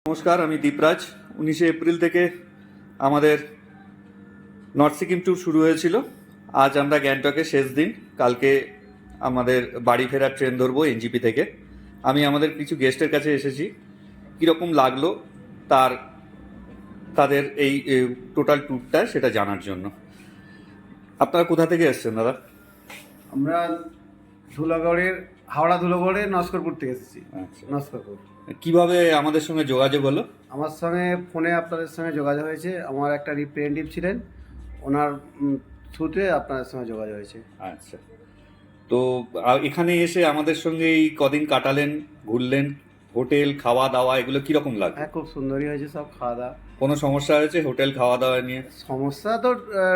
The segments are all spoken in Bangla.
নমস্কার, আমি দীপরাজ। 19শে এপ্রিল থেকে আমাদের নর্থ সিকিম ট্যুর শুরু হয়েছিল। আজ আমরা গ্যাংটকের শেষ দিন। কালকে আমাদের বাড়ি ফেরার ট্রেন ধরবো এনজিপি থেকে। আমি আমাদের কিছু গেস্টের কাছে এসেছি, কীরকম লাগলো তাদের এই টোটাল ট্যুরটা সেটা জানার জন্য। আপনারা কোথা থেকে এসেছেন দাদা? আমরা হাওড়া ধুলাগড়ে নস্করপুর থেকে এসেছি। আচ্ছা, নস্করপুর। কিভাবে আমাদের সঙ্গে যোগাযোগ হলো? আমার সঙ্গে ফোনে আপনাদের সঙ্গে যোগাযোগ হয়েছে। আমার একটা রিপ্রেজেন্টেটিভ ছিলেন, ওনার থ্রুতে আপনাদের সঙ্গে যোগাযোগ হয়েছে। আচ্ছা, তো এখানে এসে আমাদের সঙ্গে এই কদিন কাটালেন, ঘুরলেন, হোটেল খাওয়া দাওয়া এগুলো কিরকম লাগলো? হ্যাঁ, খুব সুন্দরই হয়েছে সব খাওয়া দাওয়া। কোনো সমস্যা হয়েছে হোটেল খাওয়া দাওয়া নিয়ে? সমস্যা তো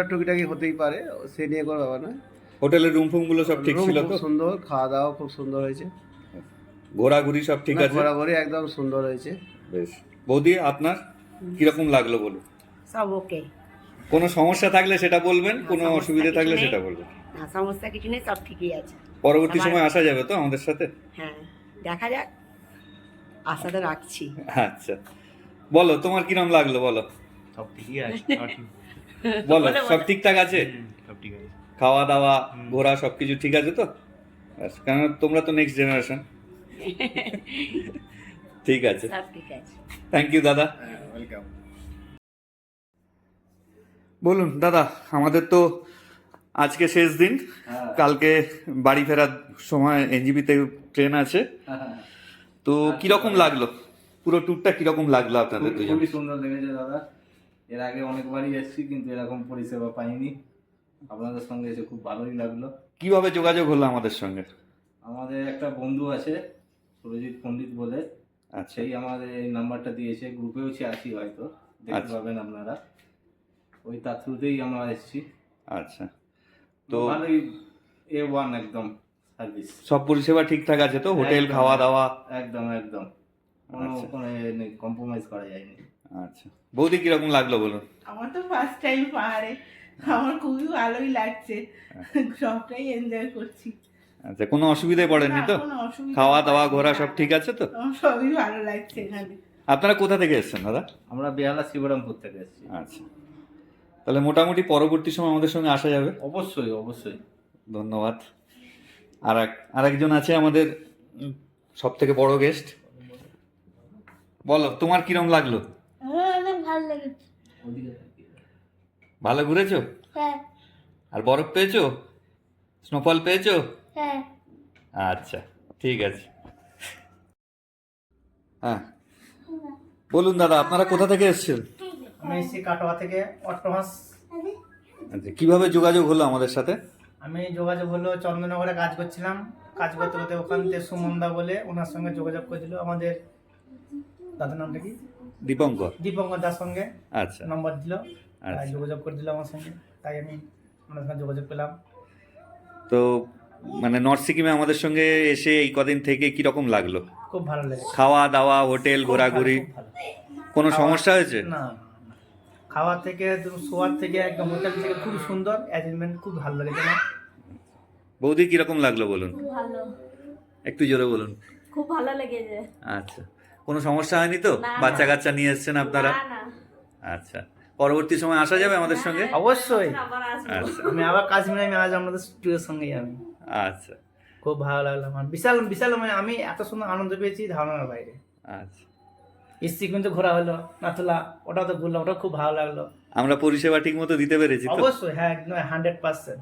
টুকিটাকি হতেই পারে, সে নিয়ে কোনো ব্যাপার নয়। হোটেলের রুম ফুমগুলো সব ঠিক ছিল তো? খুব সুন্দর, খাওয়া দাওয়া খুব সুন্দর হয়েছে। ঘোরাঘুরি সব ঠিক আছে? ঘোরাঘুরি একদম সুন্দর হয়েছে। বেশ। বৌদি, আপনার কিরকম লাগলো বলুন? সব ওকে। কোনো সমস্যা থাকলে সেটা বলবেন, কোনো সমস্যা অসুবিধা কিছু থাকলে নেই। সেটা বলবেন। না, সমস্যা কিছু নেই, সব ঠিকই আছে। পরবর্তী আমার- সময় আসা যাবে তো আমাদের সাথে? হ্যাঁ, দেখা যাক, আশা তো রাখছি। আচ্ছা, বলো তোমার কিরম লাগলো বলো। সব ঠিকই আছে, বলো, সব ঠিকঠাক আছে? সব ঠিক আছে। খাওয়া দাওয়া ঘোরা সবকিছু ঠিক আছে তো? ব্যাস, কারণ তোমরা তো নেক্সট জেনারেশন। ঠিক আছে, সব ঠিক আছে। থ্যাংক ইউ দাদা। ওয়েলকাম। বলুন দাদা, আমাদের তো আজকে শেষ দিন। কালকে বাড়ি ফেরার সময় এনজিপিতে ট্রেন আছে। তো কিরকম লাগলো পুরো ট্যুরটা? কিরকম লাগলো আপনাদের দুজন? খুবই সুন্দর লেগেছে দাদা। এর আগে অনেকবারই এসেছি, কিন্তু এরকম পরিষেবা পাইনি। আপনাদের সঙ্গে এসে খুব ভালোই লাগলো। কিভাবে যোগাযোগ হলো আমাদের সঙ্গে? আমাদের একটা বন্ধু আছে, সুরজিৎ পণ্ডিত বলে, আচ্ছা, সেই আমাদের এই নাম্বারটা দিয়েছে। গ্রুপেও আছি, হয়তো দেখতে আচ্ছা। পাবেন আপনারা। ওই তার থ্রুতেই আমরা এসেছি। আচ্ছা, তো তো ভালোই A1 একদম সার্ভিস। সব পরিষেবা ঠিকঠাক আছে তো? হোটেল একদম, খাওয়া দাওয়া? একদম একদম কোনো আচ্ছা। কম্প্রোমাইজ করা যায়নি। আচ্ছা, বৌদি কিরকম লাগলো বলুন? আমার তো ফার্স্ট টাইম পাহাড়ে, আমার খুবই ভালোই লাগছে, সবটাই এনজয় করছি। আচ্ছা, কোনো অসুবিধায় পড়েননি তো? না, কোনো অসুবিধা খাওয়া দাওয়া হয়নি, ঘোরা না। সব ঠিক আছে তো? আমার সবই ভালো লাগছে এখানে। আপনারা কোথা থেকে এসেছেন দাদা? আমরা বেহালা শিবরামপুর থেকে এসেছি। আচ্ছা, তাহলে মোটামুটি পরবর্তী সময় আমাদের সঙ্গে আসা যাবে। অবশ্যই অবশ্যই। ধন্যবাদ। আরেকজন আছে আমাদের সব থেকে বড় গেস্ট। বলো, তোমার কিরম লাগলো? আমার অনেক ভালো লেগেছে। ভালো ঘুরেছো? হ্যাঁ, আর বরফ পেয়েছো? স্নোফল পেয়েছো? হ্যাঁ। আচ্ছা, ঠিক আছে। হ্যাঁ, বলুন দাদা, আপনারা কোথা থেকে এসেছেন? আমি এসেছি কাটোয়া থেকে, অট্টহাস। আচ্ছা, কিভাবে যোগাযোগ হলো আমাদের সাথে? আমি যোগাযোগ হলো চন্দননগরে কাজ করছিলাম। কাজ করতে করতে ওখান থেকে সুমনদা বলে ওনার সঙ্গে যোগাযোগ করেছিল আমাদের দাদার নামটা কি, দীপঙ্কর। দীপঙ্কর দার সঙ্গে আচ্ছা, নম্বর দিল, তাই আচ্ছা। যোগাযোগ করে দিল আমার সঙ্গে, তাই আমি ওনার সঙ্গে যোগাযোগ পেলাম। তো মানে নর্থ সিকিমে আমাদের সঙ্গে এসে এই কদিন থেকে কিরকম লাগলো? খুব ভালো লেগেছে। খাওয়া দাওয়া, হোটেল, খুব ভালো, ঘোরাঘুরি খুব ভালো। কোনো সমস্যা হয়েছে? না, খাওয়া থেকে শোয়ার থেকে একদম হোটেল থেকে খুব সুন্দর অ্যারেঞ্জমেন্ট, খুব ভালো লেগেছে আমার। বৌদি কিরকম লাগলো বলুন? খুব ভালো, একটু জোরে বলুন। খুব ভালো লেগেছে। আচ্ছা, কোনো সমস্যা হয়নি তো? না, না। বাচ্চা কাচ্চা নিয়ে এসেছেন আপনারা? না, না। আচ্ছা, পরবর্তী সময় আসা যাবে আমাদের সঙ্গে? অবশ্যই। আবার আসবো। আচ্ছা, আমি আবার কাশ্মীরে আমি আজ আপনাদের স্টুডিওর সঙ্গেই আমি। আচ্ছা, খুব ভালো লাগলো আমার, বিশাল বিশাল, মানে আমি এত সুন্দর আনন্দ পেয়েছি ধারণার বাইরে। আচ্ছা। এসছি কিন্তু ঘোরা হলো নাথুলা, ওটাও তো ঘুরলাম, ওটা খুব ভালো লাগলো। আমরা পরিষেবা ঠিক মতো দিতে পেরেছি তো? অবশ্যই, হ্যাঁ, একদম 100%।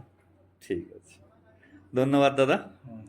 ঠিক আছে, ধন্যবাদ দাদা। হুম।